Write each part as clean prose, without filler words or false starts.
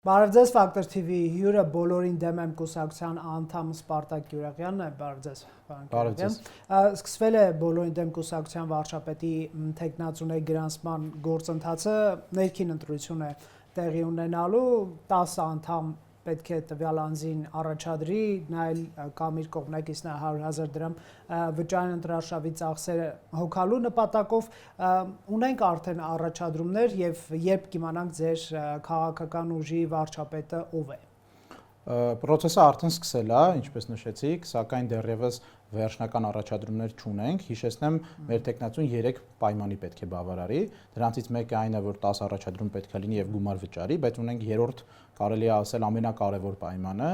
Բարև ձեզ, Factor TV հյուրը բոլորին դեմ եմ կուսակցության անդամ Սպարտակ Գյուրեղյանն է, բարև ձեզ, պարոն Գյուրեղյան։ Սկսվել է բոլորին դեմ կուսակցության վարչապետի թեկնածուների գրանցման գործընթացը, ներքին ընտրություն է տեղի ունենալու, 10 անդամ պետք է տվյալ անձին առաջադրի, նայել կամ իր կողմնակիցն 100,000 դրամ վճարեն ընտրարշավի ծախսերը հոգալու նպատակով, ունենք արդեն առաջադրումներ եւ երբ կիմանանք ձեր քաղաքական ուժի վարչապետը ով է։ Պրոցեսը արդեն սկսել է, ինչպես նշեցիք, սակայն դեռևս վերջնական առաջադրումներ չունենք։ Հիշեցնեմ, մեր տեխնացուն 3 պայմանի պետք է բավարարի։ Դրանցից մեկը այն է, որ 10 առաջադրում պետք է լինի եւ գումար վճարի, բայց ունենք երրորդ, կարելի է ասել ամենակարևոր պայմանը,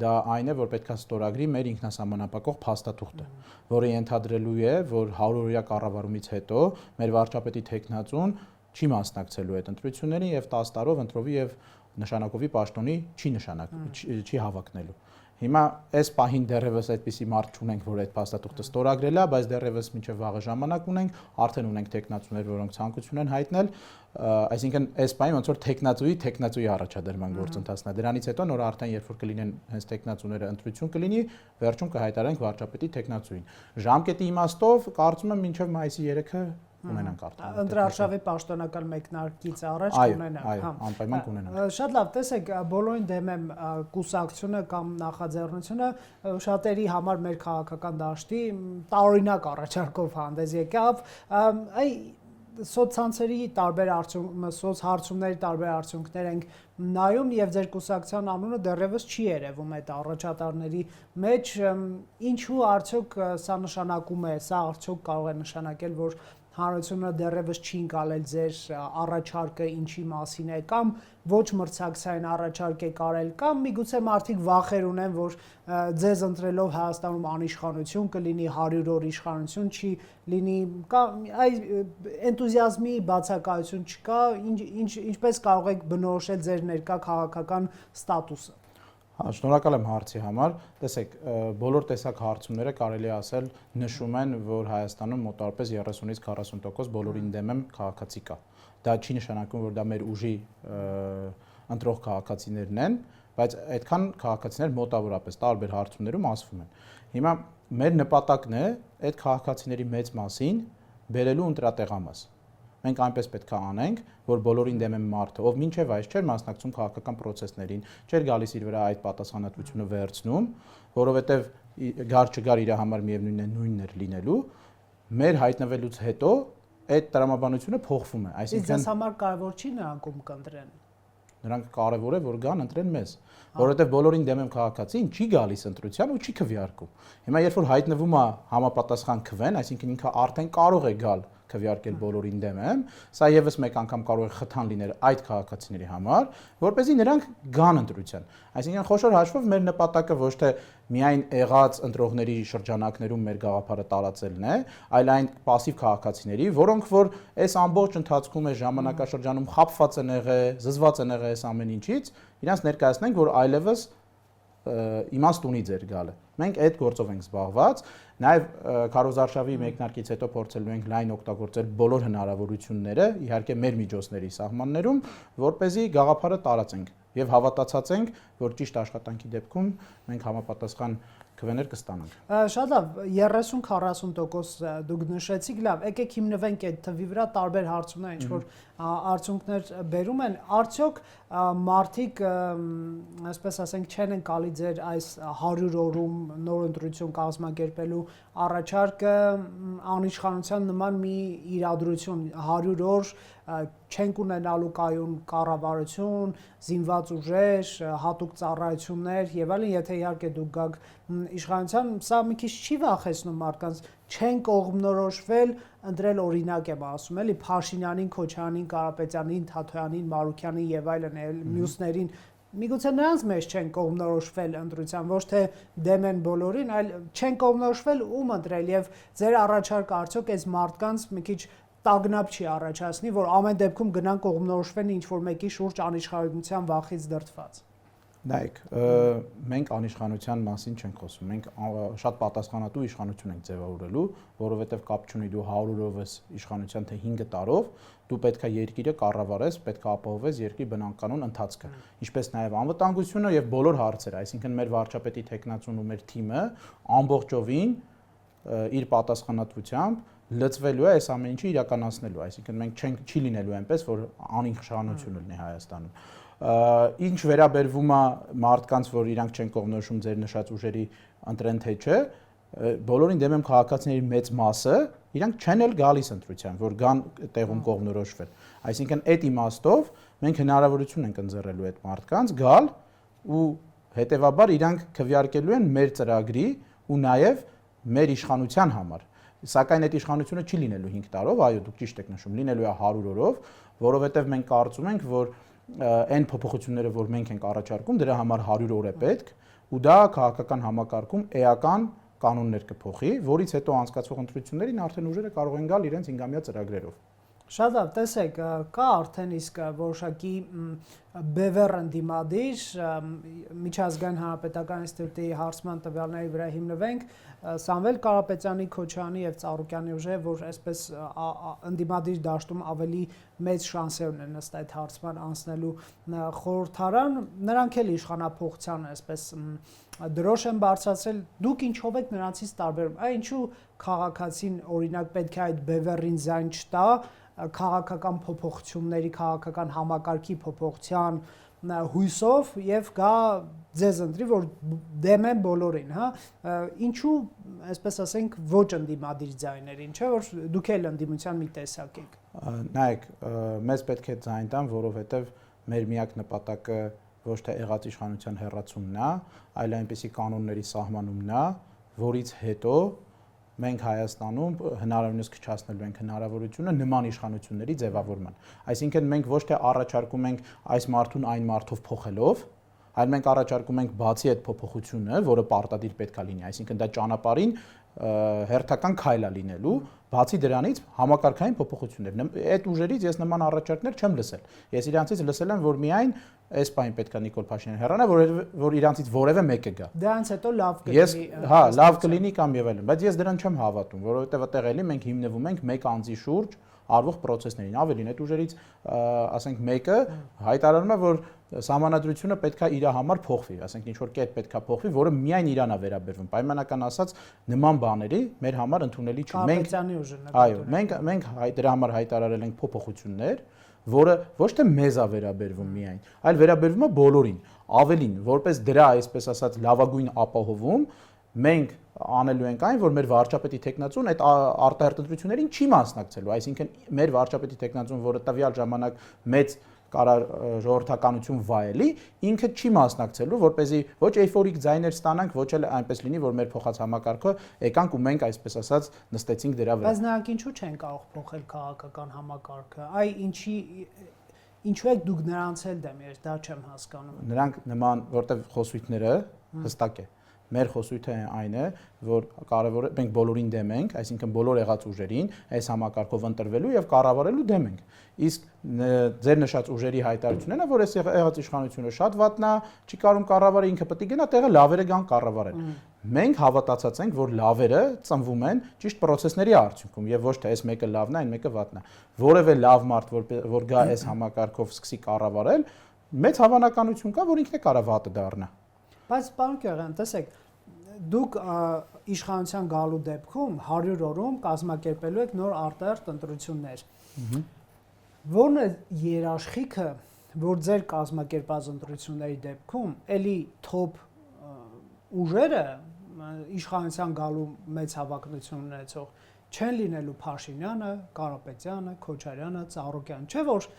դա այն է, որ պետք է ստորագրի մեր ինքնասահմանապակող փաստաթուղթը, որը ենթադրելու է, որ 100-օրյա կառավարումից հետո մեր վարչապետի տեխնացուն չի մասնակցելու այդ ընտրություններին եւ 10 տարով ընտրովի եւ նշանակովի պաշտոնի չի հավակնելու։ Հիմա այս պահին դեռևս այդպիսի մարդ չունենք, որ այդ փաստաթուղթը ստորագրել է, բայց դեռևս մինչև վաղը ժամանակ ունենք, արդեն ունենք տեխնացուներ, որոնք ցանկություն են հայտնել, այսինքն այս պահին ոնց որ տեխնացուի առաջադրման գործընթացն է։ Դրանից հետո նոր արդեն երբ որ կլինեն հենց տեխնացուները ընտրություն կլինի, վերջում կհայտարարենք վարչապետի տեխնացուին։ Ժամկետի իմաստով կարծում եմ մինչև մայիսի 3-ը ունենանք արդեն։ Ընտրարշավի պաշտոնական մեկնարկից առաջ կունենանք։ Այո, անպայման կունենանք։ Շատ լավ, տեսեք, բոլորին դեմ եմ կուսակցությունը կամ նախաձեռնությունը շատերի համար մեր քաղաքական դաշտի տարօրինակ առաջարկով հանդես եկավ, սոցցանցերի տարբեր սոցհարցումների տարբեր արդյունքներ ենք նայում եւ ձեր կուսակցության անունը դեռևս չի երևում այդ առաջատարների մեջ, ինչու արդյոք սա նշանակում է, սա արդյոք կարող է նշանակել, որ հանրությունը դեռևս չի ընկալել ձեր առաջարկը ինչի մասին է կամ ոչ մրցակցային առաջարկ է կարել կամ միգուցե մարդիկ վախեր ունեն, որ ձեզ ընտրելով Հայաստանում անիշխանություն կլինի, 100 օր իշխանություն չի լինի, կամ էնտուզիազմի բացակայություն չկա, ինչպես կարող եք բնորոշել ձեր ներկա քաղաքական ստատուսը։ Շնորհակալ եմ հարցի համար։ Տեսեք, բոլոր տեսակ հարցումները կարելի է ասել նշում են, որ Հայաստանում մոտավորապես 30-ից 40% բոլորին դեմ եմ քաղաքացի կա։ Դա չի նշանակում, որ դա մեր ուժի ընտրող քաղաքացիներն են, բայց այդքան քաղաքացիներ մոտավորապես տարբեր հարցումներում ասվում են։ Հիմա մեր նպատակն է այդ քաղաքացիների մեծ մասին բերելու ընտրատեղամաս։ Մենք այնպես պետք է անենք, որ բոլորին դեմ եմ մարդը, ով մինչև այս չէր մասնակցում քաղաքական process-ներին, չէր գալիս իր վրա այդ պատասխանատվությունը վերցնում, որովհետև գար չգար իր համար միևնույնն է նույնն էր լինելու, մեր հայտնվելուց հետո այդ տրամաբանությունը փոխվում է, այսինքն ձեզ համար կարևոր չի նրանք ում կընտրեն։ Նրանք կարևոր է, որ գան ընտրեն մեզ, որովհետև բոլորին դեմ եմ քաղաքացին չի գալիս ընտրության ու չի քվեարկում։ Հիմա երբ որ հայտնվում է համապատասխան քվեն, այսինքն ինքը արդեն կարող է գալ քվեարկել բոլորին դեմ եմ, սա եւս մեկ անգամ կարող է խթան լինել այդ քաղաքացիների համար, որպեսզի նրանք գան ընտրության։ Այսինքն խոշոր հաշվով մեր նպատակը ոչ թե միայն եղած ընտրողների շրջանակներում մեր գաղափարը տարածելն է, այլ այն пассив քաղաքացիների, որոնք որ այս ամբողջ ընթացքում է ժամանակաշրջանում խապված են եղել, զզված են եղել այս ամեն ինչից, իրանց ներկայացնենք, որ այլևս իմաստ ունի ձեր գալը։ Մենք այդ գործով ենք զբաղված, նաև քարոզարշավի մեկնարկից հետո փորձելու ենք լայն օգտագործել բոլոր հնարավորությունները, իհարկե մեր միջոցների սահմաններում, որպեսզի գաղափարը տարածենք եւ հավատացած ենք, որ ճիշտ աշխատանքի դեպքում մենք համապատասխան քվեներ կստանանք։ Շատ լավ, 30-40% դուք նշեցիք, լավ, եկեք հիմնվենք այդ թվի վրա, տարբեր հարցումներ, ինչ որ արդյունքներ բերում են, արդյոք մարդիկ, այսպես ասենք, չեն ընկալի ձեր այս 100 օրում նոր ընտրություն կազմակերպելու առաջարկը անիշխանության նման մի իրադրություն 100 օր չենք ունենալու կայուն կառավարություն, զինված ուժեր, հատուկ ծառայություններ եւ այլն, եթե իհարկե դուք գաք իշխանության, սա մի քիչ չի վախեցնում մարդկանց, չեն կողմնորոշվել, ընտրել օրինակ եմ ասում, էլի Փաշինյանին, Քոչարյանին, Կարապետյանին, Թաթոյանին, Մարուքյանին եւ այլն, մյուսներին Միգուցե նրանց մեջ չեն կողմնորոշվել ընտրության, ոչ թե դեմ են բոլորին, այլ չեն կողմնորոշվել ում ընտրել եւ ձեր առաջարկը արդյոք այս մարդկանց մի քիչ տագնապ չի առաջացնի, որ ամեն դեպքում գնան կողմնորոշվեն ինչ որ մեկի շուրջ անիշխանության վախից դրդված։ Նայեք, մենք անիշխանության մասին չենք խոսում։ Մենք շատ պատասխանատու իշխանություն ենք ձևավորելու, որովհետև կապ չունի դու 100-ով ես իշխանության թե 5 տարով, դու պետքա երկիրը կառավարես, պետքա ապահովես երկրի բնականոն ընթացքը, ինչպես նաև անվտանգությունը եւ բոլոր հարցերը, այսինքն մեր վարչապետի տեխնացուն ու մեր թիմը ամբողջովին իր պատասխանատվությամբ լծվելու է այս ամեն ինչը իրականացնելու, այսինքն մենք չի լինելու այնպես, որ անիշխանություն լինի Հայաստանում։ Ինչ վերաբերվում է մարդկանց, որ իրանք չեն կողմնորոշում ձեր նշած ուժերի ընտրեն թե չէ, բոլորին դեմ եմ քաղաքացիների մեծ մասը, իրանք չեն էլ գալիս ընտրության, որ գան տեղում կողմնորոշվել։ Այսինքն այդ իմաստով մենք հնարավորություն ենք ընձեռելու այդ մարդկանց գալ ու հետեւաբար իրանք քվեարկելու են մեր ծրագրի ու նաև մեր իշխանության համար։ Սակայն այդ իշխանությունը չի լինելու 5 տարով, այո, դուք ճիշտ եք նշում, լինելու է 100 օրով, որովհետև մենք կարծում ենք, որ այն փոփոխությունները, որ մենք ենք առաջարկում, դրա համար 100 օր է պետք, ու դա քաղաքական համակարգում էական կանոններ կփոխի, որից հետո անցկացվող ընտրություններին արդեն ուժերը կարող են գալ իրենց 5-ամյա ծրագրերով։ Շատ լավ, տեսեք, կա արդեն իսկ որոշակի բևեռ ընդդիմադիր միջազգային հանրապետական ինստիտուտի հարցման տվյալների վրա հիմնվենք Սամվել Կարապետյանի, Քոչարյանի եւ Ծառուկյանի ուժերը, որ այսպես ընդդիմադիր դաշտում ավելի մեծ շանսեր ունեն ըստ այդ հարցման անցնելու խորհրդարան, նրանք էլ իշխանափոխության այսպես դրոշ են բարձրացրել, դուք ինչով եք նրանցից տարբերում, ինչու քաղաքացին օրինակ պետք է այդ բևեռին ձայն չտա քաղաքական փոփոխությունների, քաղաքական համակարգի փոփոխության հույսով եւ գա ձեզ ընտրի, որ դեմ են բոլորին, հա, ինչու, այսպես ասենք, ոչ ընդդիմադիր ձայներին, չէ՞ որ դուք էլ ընդդիմության մի տեսակ եք։ Նայեք, մեզ պետք է ձայն տան, որովհետեւ մեր միակ նպատակը ոչ թե եղած իշխանության հեռացումն է, այլ այնպիսի կանոնների սահմանումն է, որից հետո մենք Հայաստանում հնարավորինս քչացնելու ենք հնարավորությունը նման իշխանությունների ձևավորման։ Այսինքն մենք ոչ թե առաջարկում ենք այս մարդուն այն մարդով փոխելով, այլ մենք առաջարկում ենք բացի այդ փոփոխությունը, որը պարտադիր պետքա լինի, այսինքն դա ճանապարհին հերթական քայլ է լինելու, բացի դրանից համակարգային փոփոխություններ։ Այդ ուժերից ես նման առաջարկներ չեմ լսել։ Ես իրանցից լսել եմ, որ միայն այս բանը պետքա Նիկոլ Փաշինյանը հեռանա, որ իրանցից որևէ մեկը գա։ Դրանից հետո լավ կլինի։ Հա, լավ կլինի կամ եւ այլն, բայց ես դրան չեմ հավատում, որովհետեւ այդտեղ էլի մենք հիմնվում ենք մեկ անձի շուրջ արվող process-ներին։ Ավելին, այդ ուժերից, ասենք, մեկը հայտարարում է, որ սահմանադրությունը պետքա իր համար փոխվի, ասենք ինչ որ կետ պետքա փոխվի, որը միայն իրան է վերաբերվում։ Պայմանական ասած, նման բաների մեր համար ընդունելի չի։ Մենք դրա համար հայտարարել ենք փոփոխություններ, որը ոչ թե մեզ է վերաբերվում միայն, այլ վերաբերվում է բոլորին։ Ավելին, որպես դրա, այսպես ասած, լավագույն ապահովում, մենք անելու ենք այն, որ մեր վարչապետի տեխնացուն այդ արտահերթություններին չի մասնակցելու, այսինքն մեր վարչապետի տեխնացուն, որը տվյալ ժամանակ մեծ կարար ժողովրդականություն վայելի, ինքը չի մասնակցելու, որպեսզի ոչ էйֆորիկ ձայներ ստանանք, ոչ էլ այնպես լինի, որ մեր փոխած համակարգը եկանք ու մենք այսպես ասած նստեցինք դրա վրա։ Բայց նրանք ինչու չեն կարող փոխել քաղաքական համակարգը։ Այ ինչու եք դուք նրանց էլ դեմ, ես դա չեմ հասկանում։ Նրանք նման, որտեվ խոսույթները հստակ է։ Մեր խոսույթը այն է, որ կարևոր է մենք բոլորին դեմ ենք, այսինքն բոլոր եղած ուժերին այս համակարգով ընտրվելու եւ կառավարելու դեմ ենք։ Իսկ ձեր նշած ուժերի հայտարարությունն է, որ այս եղած իշխանությունը շատ վատնա, չի կարող կառավարել, ինքը պետք է գնա տեղը լավերը գան կառավարել։ Մենք հավատացած ենք, որ լավերը ծնվում են ճիշտ process-ների արդյունքում եւ ոչ թե այս մեկը լավն է, այն մեկը վատն է։ Որևէ լավ մարդ, որ գա այս համակարգով սկսի կառավարել, մեծ հավանականություն կա, որ ինքն է կարող վատը դառնա։ Բայց պարոն Կեղյան, տեսեք, դուք իշխանության գալու դեպքում 100 օրում կազմակերպելու եք նոր արտահերթ ընտրություններ։ Որն է երաշխիքը, որ ձեր կազմակերպած ընտրությունների դեպքում էլի թոփ ուժերը իշխանության գալու մեծ հավակնություն ունեցող չեն լինելու Փաշինյանը, Կարապետյանը, Քոչարյանը, Ծառուկյանը, չէ՞ որ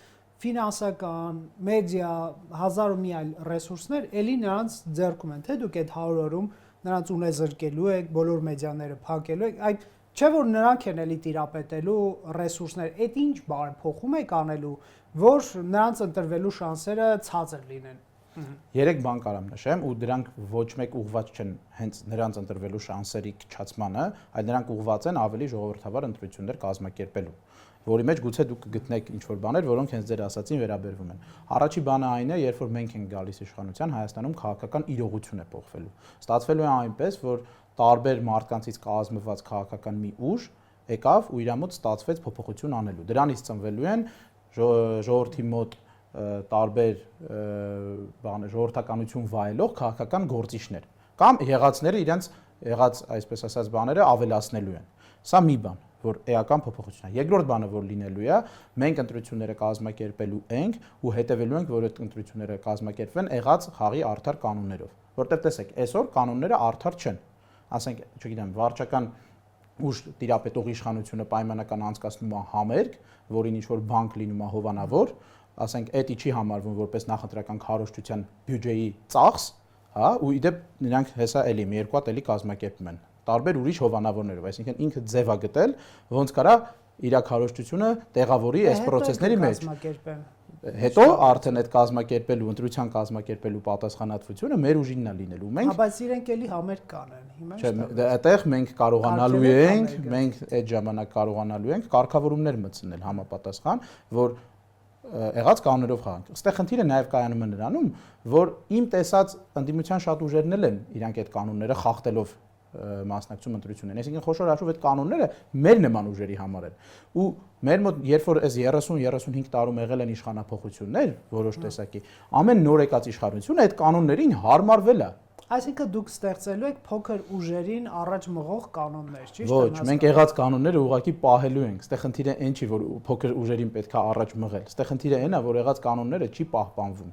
ֆինանսական, մեդիա, հազար ու մի այլ ռեսուրսներ էլի նրանց ձեռքում են, թե դուք այդ 100 օրում նրանց ունեզրկելու եք, բոլոր մեդիաները փակելու եք, այդ չէ որ նրանք են էլի տիրապետելու ռեսուրսներ, այդ ինչ բան փոխում եք անելու, որ նրանց ընտրվելու շանսերը ցածր լինեն։ Երեք բան կարամ նշեմ ու դրանք ոչ մեկ ուղղված չեն հենց նրանց ընտրվելու շանսերի քչացմանը, այլ նրանք ուղղված են ավելի ժողովրդավար ընտրություններ կազմակերպելու։ որի մեջ գուցե դուք կգտնեք ինչ-որ բաներ, որոնք հենց ձեր ասացին վերաբերվում են։ Առաջի բանը այն է, երբ որ մենք ենք գալիս իշխանության, Հայաստանում քաղաքական իրողություն է փոխվելու։ Ստացվելու է այնպես, որ տարբեր մարդկանցից կազմված քաղաքական մի ուժ եկավ ու իր մոտ ստացվեց փոփոխություն անելու։ Դրանից ծնվելու են ժողովրդի մոտ տարբեր ժողովրդականություն վայելող քաղաքական գործիչներ կամ եղածները իրենց եղած այսպես ասած բաները ավելացնելու են։ Սա մի բան, որ էական փոփոխություն է։ Երկրորդ բանը, որ լինելու է, մենք ընտրությունները կազմակերպելու ենք ու հետևելու ենք, որ այդ ընտրությունները կազմակերպվեն եղած խաղի արդար կանոններով։ Որտեղ տեսեք, այսօր կանոնները արդար չեն։ Ասենք, չգիտեմ, վարչական ուժ տիրապետող իշխանությունը պայմանական անցկացնում է համերգ, որին ինչ-որ բանկ լինում է հովանավոր, ասենք, դա չի համարվում որպես նախընտրական քարոզչության բյուջեի ծախս, հա, ու իդեպ նրանք հեսա էլի մի երկու հատ էլի կազմակերպում են տարբեր ուրիշ հովանավորներով, այսինքն ինքը ձև է գտել, ոնց կարա իր քարոզչությունը տեղավորի այս process-ների մեջ։ Հետո արդեն այդ կազմակերպելու, ընտրության կազմակերպելու պատասխանատվությունը մեր ուժինն է լինելու։ Մենք բայց իրենք էլի համերգ կանեն, հիմա չէ, այդտեղ մենք կարողանալու ենք, մենք այդ ժամանակ կարողանալու ենք կարգավորումներ մտցնել համապատասխան, որ եղած կանոններով խաղանք։ Այստեղ խնդիրը նաև կայանում է նրանում, որ իմ տեսած ընդդիմության շատ ուժերն էլ են իրանք այդ կանոնները խախտելով մասնակցում ընտրություններին։ Այսինքն խոշոր հաշվով այդ կանոնները մեր նման ուժերի համար են։ Ու մեր մոտ երբ որ այս 30-35 տարում եղել են իշխանափոխություններ որոշ տեսակի, ամեն նոր եկած իշխանությունը այդ կանոններին հարմարվել է։ Այսինքն դուք ստեղծելու եք փոքր ուժերին առաջ մղող կանոններ, ճիշտ է՞։ Ոչ, մենք եղած կանոնները ուղղակի պահելու ենք։ Այստեղ խնդիրը այն չի, որ փոքր ուժերին պետք է առաջ մղել։ Այստեղ խնդիրը այն է, որ եղած կանոնները չի պահպանվում։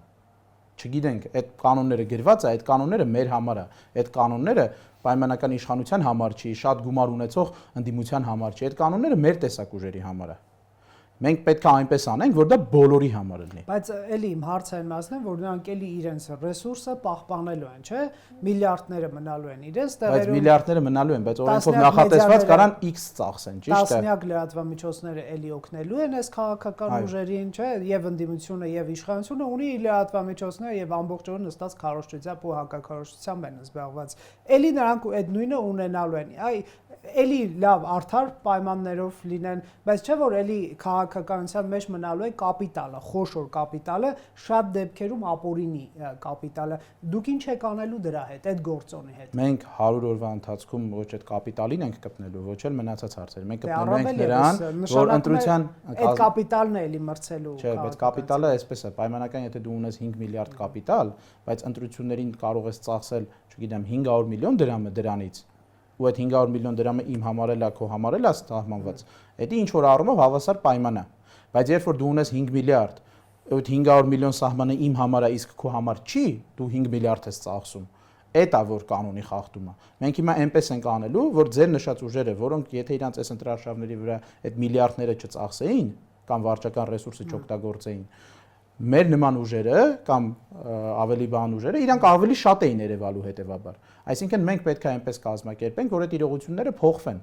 Չգիտենք, այդ կանոնները գրված է, այդ կանոնները մեր համար է։ Այդ կանոնները պայմանական իշխանության համար չի, շատ գումար ունեցող ընդդիմության համար չի։ Այդ կանոնները մեր տեսակ ուժերի համար է։ Մենք պետք է այնպես անենք, որ դա բոլորի համար լինի։ Բայց էլի իմ հարցը այն մասն է, որ նրանք էլի իրենց ռեսուրսը պահպանելու են, չէ՞։ Միլիարդները մնալու են իրենց տեղերում։ Բայց միլիարդները մնալու են, բայց օրենքով նախատեսված կարան X ծախսեն, ճիշտ է։ Տասնյակ լրատվամիջոցները էլի օգնելու են այս քաղաքական ուժերին, չէ՞, եւ ընդդիմությունը եւ իշխանությունը ունի լրատվամիջոցները եւ ամբողջովին նստած քարոզչությամբ ու հակաքարոզչությամբ են զբաղված։ Էլի նրանք այդ նույնը ունենալու են։ Այ էլի լավ արդար պայմաններով լինեն, բայց չէ որ էլի քաղաքականության մեջ մնալու է կապիտալը, խոշոր կապիտալը, շատ դեպքերում ապօրինի կապիտալը։ Դուք ինչ եք անելու դրա հետ, այդ գործոնի հետ։ Մենք 100 օրվա ընթացքում ոչ այդ կապիտալին ենք կպնելու, ոչ էլ մնացած հարցեր։ Մենք կպնելու ենք նրան, որ ընտրության այդ կապիտալն է էլի մրցելու։ Չէ, բայց կապիտալը այսպես է, պայմանական եթե դու ունես 5 միլիարդ կապիտալ, բայց ընտրություններին կարող ես ծախսել, չգիտեմ, 500 միլիոն դրամը դրանից ու այդ 500 միլիոն դրամը իմ համար էլ է, քո համար էլ է սահմանված։ Դա ինչ որ առումով հավասար պայման է։ Բայց երբ որ դու ունես 5 միլիարդ, այդ 500 միլիոն սահմանը իմ համար է, իսկ քո համար չի, դու 5 միլիարդ ես ծախսում։ Դա որ կանոնի խախտումը։ Մենք հիմա այնպես ենք անելու, որ ձեր նշած ուժերը, որոնք եթե իրանց այս ընտրարշավների վրա այդ միլիարդները չծախսեին կամ վարչական ռեսուրսը չօգտագործեին, մեր նման ուժերը կամ ավելի բան ուժերը իրանք ավելի շատ էին երևալու հետևաբար։ Այսինքն մենք պետք է այնպես կազմակերպենք, որ այդ իրողությունները փոխվեն։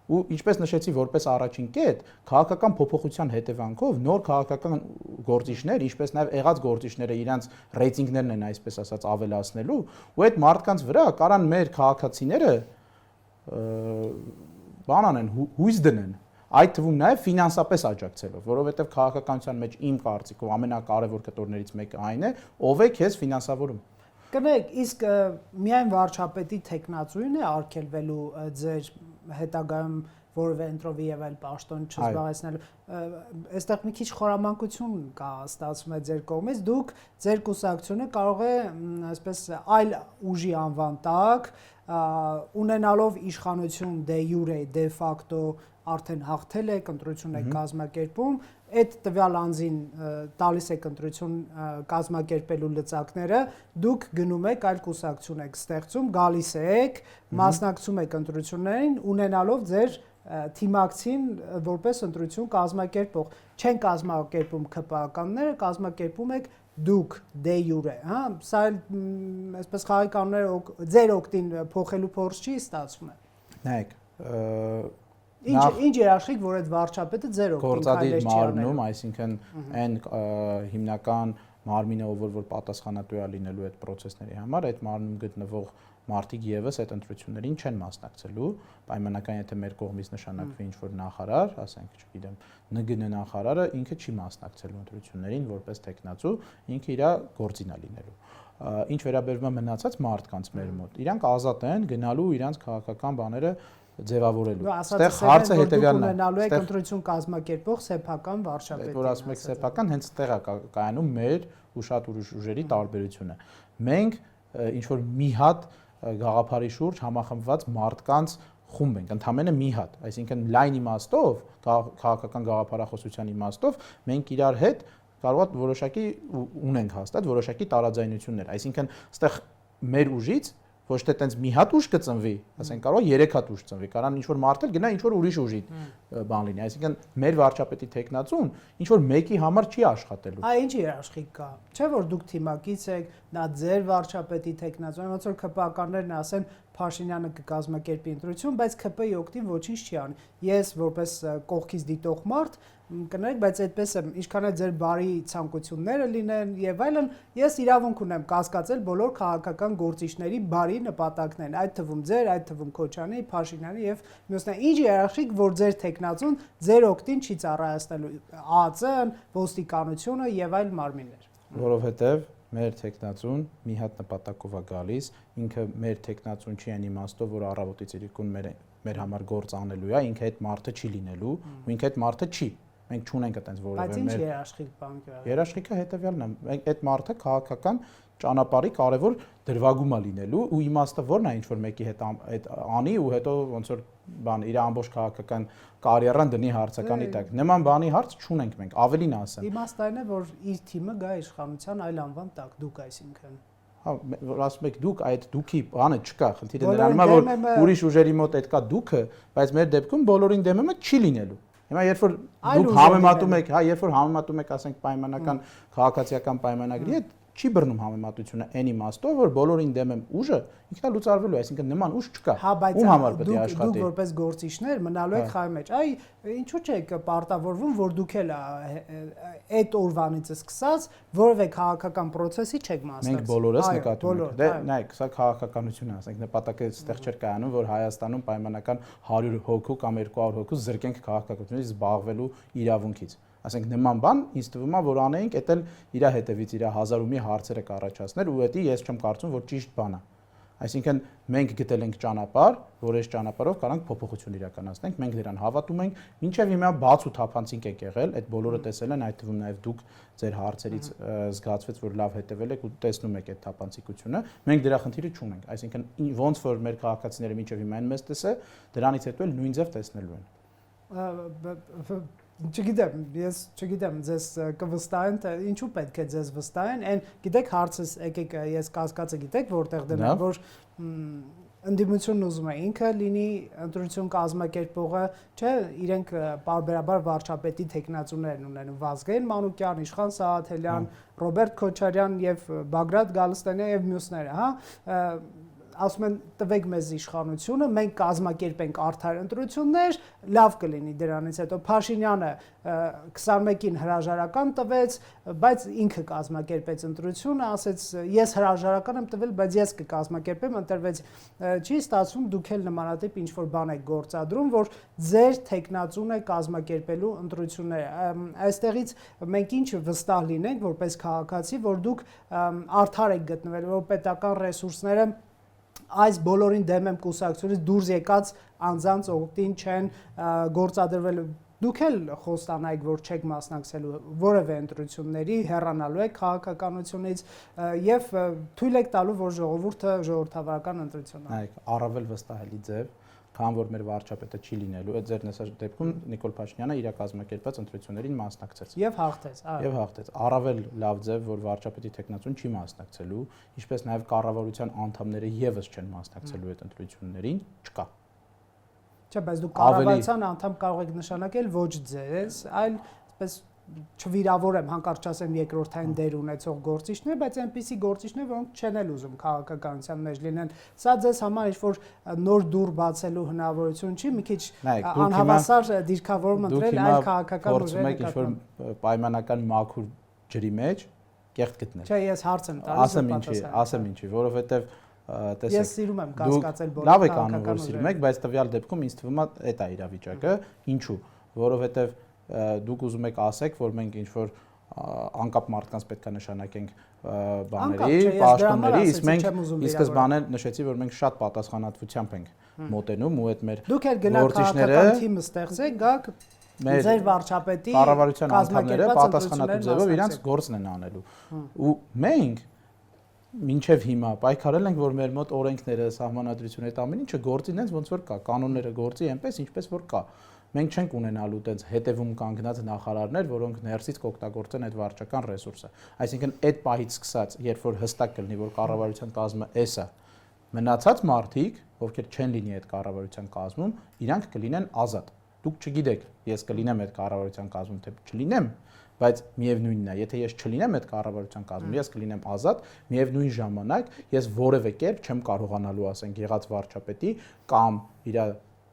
Ու ինչպես նշեցի, որպես առաջին կետ, քաղաքական փոփոխության հետևանքով նոր քաղաքական գործիչներ, ինչպես նաև եղած գործիչները իրանց ռեյտինգներն են այսպես ասած ավելացնելու, ու այդ մարդկանց վրա կարան մեր քաղաքացիները բան անեն, հույս դնեն։ Այդ թվում նաև ֆինանսապես աջակցելով, որովհետև քաղաքականության մեջ իմ կարծիքով ամենակարևոր կտորներից մեկը այն է, ով է քեզ ֆինանսավորում։ Կներեք, իսկ միայն վարչապետի տեխնացուին է արգելվելու ձեր հետագայում որևէ ընտրովի եւ այլ պաշտոն չզբաղեցնելու։ Այստեղ մի քիչ խորամանկություն կա, ստացվում է ձեր կողմից, դուք ձեր կուսակցությունը կարող է այսպես այլ ուժի անվան տակ ունենալով իշխանություն դե յուրե, դե ֆակտո արդեն հաղթել եք, ընտրություն եք կազմակերպում, այդ տվյալ անձին տալիս եք ընտրություն կազմակերպելու լծակները, դուք գնում եք այլ կուսակցություն եք ստեղծում, գալիս եք, մասնակցում եք ընտրություններին, ունենալով ձեր թիմակցին որպես ընտրություն կազմակերպող, չեն կազմակերպում ԿՊԱ-ականները, կազմակերպում եք դուք դե յուրե, հա, սա այսպես խաղի կանոնները ձեր օգտին փոխելու փորձ չի ստացվում է։ Նայեք, Ինչ երաշխիք, որ այդ վարչապետը ձեր օգտին քայլեր չի մարմնում, այսինքն այն հիմնական մարմինը, որ պատասխանատու է լինելու այդ process-ների համար, այդ մարմնում գտնվող մարդիկ եւս այդ ընտրություններին չեն մասնակցելու, պայմանական եթե մեր կողմից նշանակվի ինչ-որ նախարար, ասենք, չգիտեմ, ՆԳՆ նախարարը ինքը չի մասնակցելու ընտրություններին որպես տեխնացու, ինքը իր գործին է լինելու։ Ինչ վերաբերում է մնացած մարդկանց մեր մոտ, իրանք ազատ են գնալու իրանք քաղաքական բաները ձևավորելու։ Այստեղ հարցը հետեւյալն է. ունենալու եք ընտրություն կազմակերպող սեփական վարչապետին։ Որ ասում եք սեփական, հենց այդտեղ է կայանում մեր ու շատ ուրիշ ուժերի տարբերությունը։ Մենք ինչ որ մի հատ գաղափարի շուրջ համախմբված մարդկանց խումբ ենք, ընդհանրապես մի հատ, այսինքն լայն իմաստով, քաղաքական գաղափարախոսության իմաստով մենք իրար հետ կարող է որոշակի ունենք հաստատ որոշակի տարաձայնություններ, այսինքն այստեղ մեր ուժից ոչ թե տենց մի հատ ուժ կծնվի, ասենք կարող է 3 հատ ուժ ծնվի, կարան ինչ որ մարդ էլ գնա ինչ որ ուրիշ ուժի բան լինի, այսինքն մեր վարչապետի տեխնացուն ինչ որ մեկի համար չի աշխատելու։ Այ ինչ երաշխիք կա։ Չէ՞ որ դուք թիմակից եք, նա ձեր վարչապետի տեխնացուն, ոնց որ ԿՊԱ-ականներն ասեն Փաշինյանը կկազմակերպի ընտրություն, բայց ԿՊ-ի օգտին ոչինչ չի անի։ Ես որպես կողքից դիտող մարդ կներեք, բայց այդպես է, ինչքան է ձեր բարի ցանկությունները լինեն եւ այլն, ես իրավունք ունեմ կասկածել բոլոր քաղաքական գործիչների բարի նպատակներն, այդ թվում ձեր, այդ թվում Քոչարյանի, Փաշինյանի եւ մյուսների։ Ինչ երաշխիք, որ ձեր տեխնացուն ձեր օգտին չի ծառայեցնելու ԱԱԾ-ն, ոստիկանությունը եւ այլ մարմիններ։ Որովհետեւ մեր տեխնացուն մի հատ նպատակով է գալիս, ինքը մեր տեխնացուն չի այն իմաստով, որ առավոտից իրիկուն մեր համար գործ անելու է, ինքը այդ մարդը չի լինելու, ու ինքը այդ մարդը չի։ Մենք չունենք այտենց որևէ Բայց ինչ երաշխիք բան կա։ Երաշխիքը հետեւյալն է, մենք այդ մարդը քաղաքական ճանապարհի կարևոր դրվագում է լինելու ու իմաստը որն է ինչ որ մեկի հետ անի ու հետո ոնց որ բան իր ամբողջ քաղաքական կարիերան դնի հարցականի տակ։ Նման բանի հարց չունենք մենք, ավելին ասեմ։ Իմաստը այն է, որ իր թիմը գա իշխանության այլ անվան տակ, դուք այսինքն։ Հա, որ ասում եք դուք այդ դուքի բանը չկա, խնդիրը նրանում է, որ ուրիշ ուժերի մոտ այդ կա դուքը, բայց մեր դեպքում բոլորին դեմը չի լինելու։ Հիմա երբ որ դուք համեմատում եք, հա, երբ որ համեմատում եք, ասենք, պայմանական քաղաքացիական պայմանագրի հետ, չի բռնում համեմատությունը այն իմաստով, որ բոլորին դեմ եմ ուժը ինքնա լուծարվելու է, այսինքն նման ուժ չկա։ Ում համար պետք է աշխատի։ Դուք որպես գործիչներ մնալու եք խաղի մեջ։ Այ ինչու՞ չեք պարտավորվում, որ դուք էլ այդ օրվանից սկսած որևէ քաղաքական process-ի չեք մասնակցում։ Մենք բոլորս նկատում ենք։ Դե նայեք, սա քաղաքականություն է, ասենք, նպատակը այստեղ չէր կայանում, որ Հայաստանում պայմանական 100 հոգու կամ 200 հոգու զրկենք քաղաքականությունից զբաղվելու իրավունքից։ Ասենք նման բան ինձ թվում է որ անեինք, էդ էլ իր հետևից իր հազար ու մի հարցերը կառաջացներ ու դա ես չեմ կարծում որ ճիշտ բան է։ Այսինքն մենք գտել ենք ճանապարհ, որ այս ճանապարհով կարանք փոփոխություն իրականացնենք, մենք դրան հավատում ենք, մինչև հիմա բաց ու թափանցիկ եք եղել, այդ բոլորը տեսել են, այդ թվում նաև դուք ձեր հարցերից զգացվեց որ լավ հետևել եք ու տեսնում եք այդ թափանցիկությունը, մենք դրա խնդիրը չունենք, այսինքն ոնց որ մեր քաղաքացիները մինչև հիմա են մեզ տեսել, դրանից հետո էլ նույն ձև տեսնելու են։ Չգիտեմ, ես չգիտեմ, ձեզ կվստահեն, թե ինչու պետք է ձեզ վստահեն, այն գիտեք հարցս, եկեք ես կասկածը գիտեք, որտեղ դնում, որ ընդդիմությունն ուզում է ինքը լինի ընտրություն կազմակերպողը, չէ, իրենք պարբերաբար վարչապետի տեխնացուներն ունեն, Վազգեն Մանուկյան, Իշխան Սահաթելյան, Ռոբերտ Քոչարյան եւ Բագրատ Գալստյանյան եւ մյուսները, հա, ասում են տվեք մեզ իշխանությունը, մենք կազմակերպենք արդար ընտրություններ, լավ կլինի դրանից հետո Փաշինյանը 21-ին հրաժարական տվեց, բայց ինքը կազմակերպեց ընտրությունը, ասեց ես հրաժարական եմ տվել, բայց ես կկազմակերպեմ, ընտրվեց, չի ստացվում, դուք էլ նմանատիպ ինչ-որ բան եք գործադրում, որ ձեր տեխնացուն է կազմակերպելու ընտրությունները։ Այստեղից մենք ինչ վստահ լինենք որպես քաղաքացի, որ դուք արդար եք գտնվել, որ պետական ռեսուրսները այս բոլորին դեմ եմ կուսակցությունից դուրս եկած անձանց օգտին չեն գործադրվել դուք էլ խոստանայիք որ չեք մասնակցելու որևէ ընտրությունների հեռանալու եք քաղաքականությունից եւ թույլ եք տալու որ ժողովուրդը ժողովրդավարական ընտրություն անի։ Այո, առավել վստահելի ձև, քան որ մեր վարչապետը չի լինելու, այդ ձեր նշած դեպքում Նիկոլ Փաշինյանը իր կազմակերպած ընտրություններին մասնակցեց։ Եվ հաղթեց, այո։ Եվ հաղթեց։ Առավել լավ ձև, որ վարչապետի տեխնացուն չի մասնակցելու, ինչպես նաև կառավարության անդամները եւս չեն մասնակցելու այդ ընտրություններին, չկա։ Չէ, բայց դուք կառավարության անդամ կարող եք նշանակել ոչ ձեզ, այլ այսպես չվիրավորեմ, հանկարծ ասեմ երկրորդային դեր ունեցող գործիչներ, բայց այնպիսի գործիչներ, որոնք չեն էլ ուզում քաղաքականության մեջ լինեն։ Սա ձեզ համար ինչ-որ նոր դուռ բացելու հնարավորություն չի, մի քիչ անհավասար դիրքավորում ընտրել այլ քաղաքական ուժերի նկատմամբ։ Գործում եք ինչ-որ պայմանական մաքուր ջրի մեջ կեղտ գտնել։ Չէ, ես հարց եմ տալիս, ասեմ ինչի, որովհետև Ես սիրում եմ կասկածել բոլոր լավ եք անում, որ սիրում եք, բայց տվյալ դեպքում ինձ թվում է այդ է իրավիճակը։ Ինչու՞, որովհետև դուք ուզում եք ասեք, որ մենք ինչ որ անկապ մարդկանց պետք է նշանակենք բաների, պաշտոնների, իսկ մենք ի սկզբանե նշեցի, որ մենք շատ պատասխանատվությամբ ենք մոտենում ու այդ մեր դուք էլ գնաք քաղաքական թիմ ստեղծեք, գաք ձեր վարչապետի կառավարության անդամները պատասխանատու ձևով իրենց գործն են անելու։ Ու մենք մինչև հիմա պայքարել ենք, որ մեր մոտ օրենքները, սահմանադրությունը, այդ ամեն ինչը գործի այնպես ոնց որ կա, կանոնները գործի այնպես, ինչպես որ կա։ Մենք չենք ունենալու այդպես հետևում կանգնած նախարարներ, որոնք ներսից կօգտագործեն այդ վարչական ռեսուրսը։ Այսինքն այդ պահից սկսած, երբ որ հստակ կլինի, որ կառավարության կազմը էս է, մնացած մարդիկ, ովքեր չեն լինի այդ կառավարության կազմում, իրանք կլինեն ազատ։ Դուք չգիտեք, ես կլինեմ այդ կառավարության կազմում, թե չլինեմ, բայց միևնույնն է, եթե ես չլինեմ այդ կառավարության կազմում, ես կլինեմ ազատ, միևնույն ժամանակ ես որևէ կերպ չեմ կարողանալու, ասենք, եղած վարչապետի կամ իր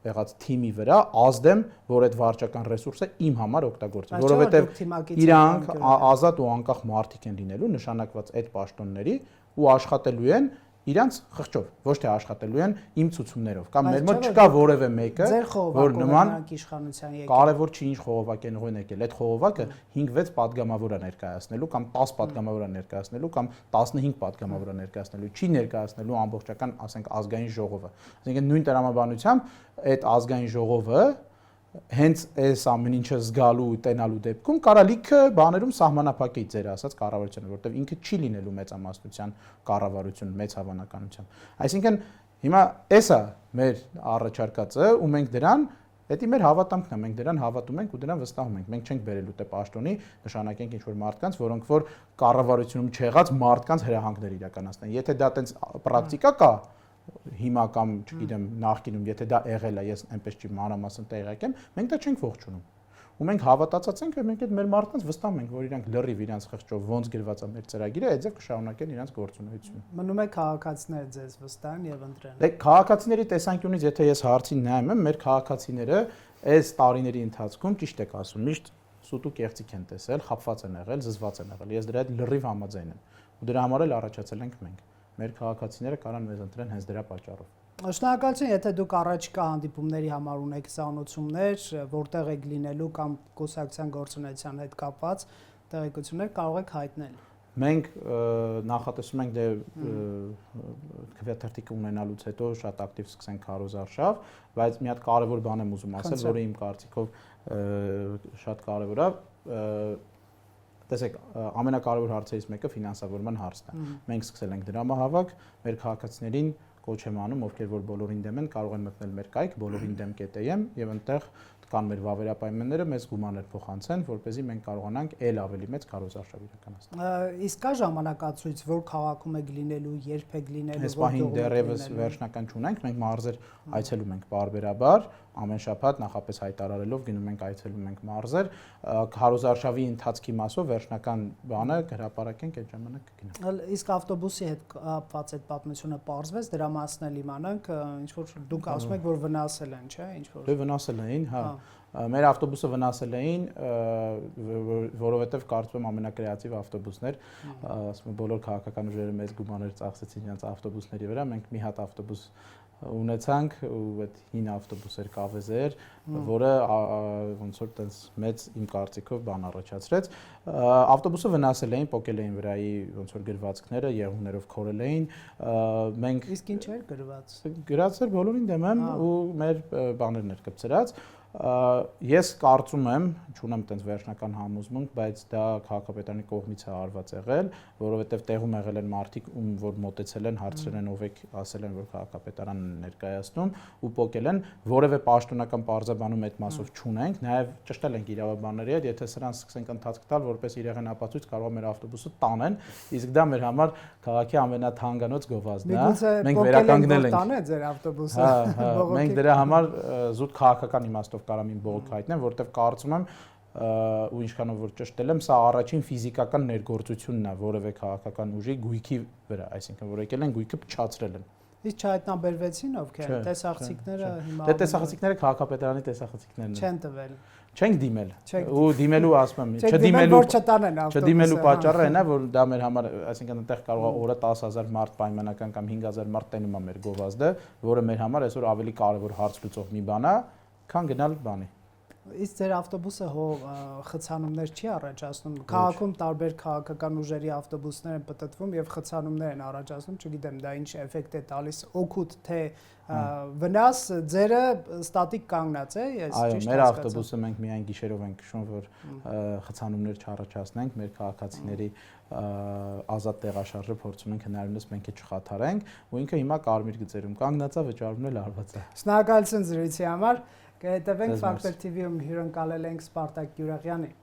եղած թիմի վրա ազդեմ, որ այդ վարչական ռեսուրսը իմ համար օգտագործվի, որովհետև իրանք ազատ ու անկախ մարդիկ են լինելու նշանակված այդ պաշտոնների ու աշխատելու են իրանց խղճով, ոչ թե աշխատելու են իմ ցուցումներով, կամ մեր մոտ չկա որևէ մեկը, որ նման կարևոր չի ինչ խողովակ են ողեն եկել, այդ խողովակը 5-6 падգամավոր է ներկայացնելու կամ 10 падգամավոր է ներկայացնելու կամ 15 падգամավոր է ներկայացնելու, չի ներկայացնելու ամբողջական, ասենք, ազգային ժողովը։ Այսինքն նույն տրամաբանությամբ այդ ազգային ժողովը հենց այս ամեն ինչը զգալու ու տենալու դեպքում կարա լիքը բաներում սահմանափակի ձեր ասած կառավարությունը, որովհետև ինքը չի լինելու մեծամասնության կառավարություն մեծ հավանականությամբ։ Այսինքն հիմա էսա մեր առաջարկածը ու մենք դրան դա մեր հավատամքն է, մենք դրան հավատում ենք ու դրան վստահում ենք։ Մենք չենք բերելու թե պաշտոնի նշանակենք ինչ-որ մարդկանց, որոնք որ կառավարությունում չեղած մարդկանց հրահանգներ իրականացնեն։ Եթե դա տենց պրակտիկա կա հիմա կամ չգիտեմ նախկինում, եթե դա եղել է, ես այնպես չի մանրամասն տեղյակ եմ, մենք դա չենք ողջունում։ Ու մենք հավատացած ենք, որ մենք այդ մեր մարդկանց վստահում ենք, որ իրանք լրիվ իրանց խղճով ոնց գրված է մեր ծրագիրը, այդ ձև կշարունակեն իրանց գործունեությունը։ Մնում է քաղաքացիները ձեզ վստահեն եւ ընտրեն։ Դե քաղաքացիների տեսանկյունից, եթե ես հարցին նայում եմ, մեր քաղաքացիները այս տարիների ընթացքում ճիշտ եք ասում, միշտ սուտ ու կեղծիք են տեսել, խապված են եղել, զզված են եղել։ Ես դրա հետ լրիվ համաձայն եմ։ Ու դրա համար էլ առաջացել ենք մենք։ Մեր քաղաքացիները կարան մեզ ընտրեն հենց դրա պատճառով։ Շնորհակալություն, եթե դուք առաջիկա հանդիպումների համար ունեք զանոցումներ, որտեղ եք լինելու կամ կուսակցության գործունեության հետ կապված տեղեկություններ, կարող եք հայտնել։ Մենք նախատեսում ենք դե քվեաթերթիկը ունենալուց հետո շատ ակտիվ սկսենք քարոզարշավ, բայց մի հատ կարևոր բան եմ ուզում ասել, որը իմ կարծիքով շատ կարևոր է։ Տեսեք, ամենակարևոր հարցերից մեկը ֆինանսավորման հարցն է։ Մենք սկսել ենք դրամահավաք, մեր քաղաքացիներին կոչ եմ անում, ովքեր որ բոլորին դեմ են, կարող են մտնել մեր կայք բոլորին դեմ.am եւ այնտեղ կան մեր վավերապայմանները, մեզ գումարներ փոխանցեն, որպեսզի մենք կարողանանք ել ավելի մեծ քարոզարշավ իրականացնել։ Իսկ կա ժամանակացույց, որ քաղաքում եք լինելու, երբ եք լինելու, այս պահին դեռևս վերջնական չունենք, մենք մարզեր այցելում ենք բարբերաբար, ամեն շաբաթ նախապես հայտարարելով գնում ենք այցելում ենք մարզեր, քարոզարշավի ընթացքի մասով վերջնական բանը հրապարակենք այդ ժամանակ կգնա։ Իսկ ավտոբուսի հետ կապված այդ պատմությունը պարզվեց, դրա մասն էլ իմանանք, ինչ որ դուք ասում եք, որ վնասել են, չէ՞, ինչ որ։ Դե վնասել էին, հա։ Մեր ավտոբուսը վնասել էին, որովհետև կարծում եմ ամենակրեատիվ ավտոբուսն էր, ասում եմ բոլոր քաղաքական ուժերը մեծ գումարներ ծախսեցին իրենց ավտոբուսների վրա, մենք մի հատ ավտոբուս ունեցանք ու այդ հին ավտոբուս էր կավեզեր, որը ոնց որ տենց մեծ իմ կարծիքով բան առաջացրեց։ Ավտոբուսը վնասել էին, պոկել էին վրայի ոնց որ գրվածքները, եղունգներով քորել էին։ Մենք իսկ ինչ էր գրված։ Գրած էր բոլորին դեմ եմ ու մեր բաներն էր կպցրած։ Ես կարծում եմ, չունեմ այդպես վերջնական համոզմունք, բայց դա քաղաքապետարանի կողմից է արված եղել, որովհետև տեղում եղել են մարդիկ, ում որ մոտեցել են, հարցրել են ով եք, ասել են, որ քաղաքապետարանն է ներկայացնում ու պոկել են, որևէ պաշտոնական պարզաբանում այդ մասով չունենք, նաև ճշտել ենք իրավաբանների հետ, եթե սրանց սկսենք ընթացք տալ, որպես իրեղեն ապացույց կարող է մեր ավտոբուսը տանեն, իսկ դա մեր համար քաղաքի ամենաթանկանոց գովազդն է։ Մենք վերականգնել ենք։ Տանե ձեր ավտոբուսը։ Մենք դրա համար զուտ քաղաքական իմաստով կարամ իմ բողոք հայտնեմ, որովհետև կարծում եմ ու ինչքանով որ ճշտել եմ, սա առաջին ֆիզիկական ներգործությունն է որևէ քաղաքական ուժի գույքի վրա, այսինքն որ եկել են գույքը փչացրել են։ Իսկ չհայտնաբերվեցին ովքեր տեսախցիկները հիմա։ Դե տեսախցիկները քաղաքապետարանի տեսախցիկներն են։ Չեն տվել։ Չենք դիմել։ Ու դիմելու ասում եմ, չդիմելու պատճառը այն է, որ դա մեր համար, այսինքն այնտեղ կարող է օրը 10000 մարդ պայմանական կամ 5000 մարդ տենում է մեր գովազդը, որը մեր համար այսօր ավելի կարևոր հարց լուծող մի բան է, քան գնալ բանի։ Իսկ ձեր ավտոբուսը խցանումներ չի առաջացնում։ Քաղաքում տարբեր քաղաքական ուժերի ավտոբուսներ են պտտվում եւ խցանումներ են առաջացնում, չգիտեմ դա ինչ էֆեկտ է տալիս, օգուտ թե վնաս, ձերը ստատիկ կանգնած է, ես Այո, ճիշտ մեր ավտոբուսը մենք միայն գիշերով ենք քշում, որ խցանումներ չառաջացնենք, մեր քաղաքացիների ազատ տեղաշարժը փորձում ենք հնարավորինս մենք չխաթարենք, ու ինքը հիմա կարմիր գծերում կանգնած է, վճարումն էլ արված է։ Շնորհակալություն զրույցի համար։ Կհետևենք Factor TV-ում հյուրընկալել ենք Սպարտակ Գյուրեղյանին։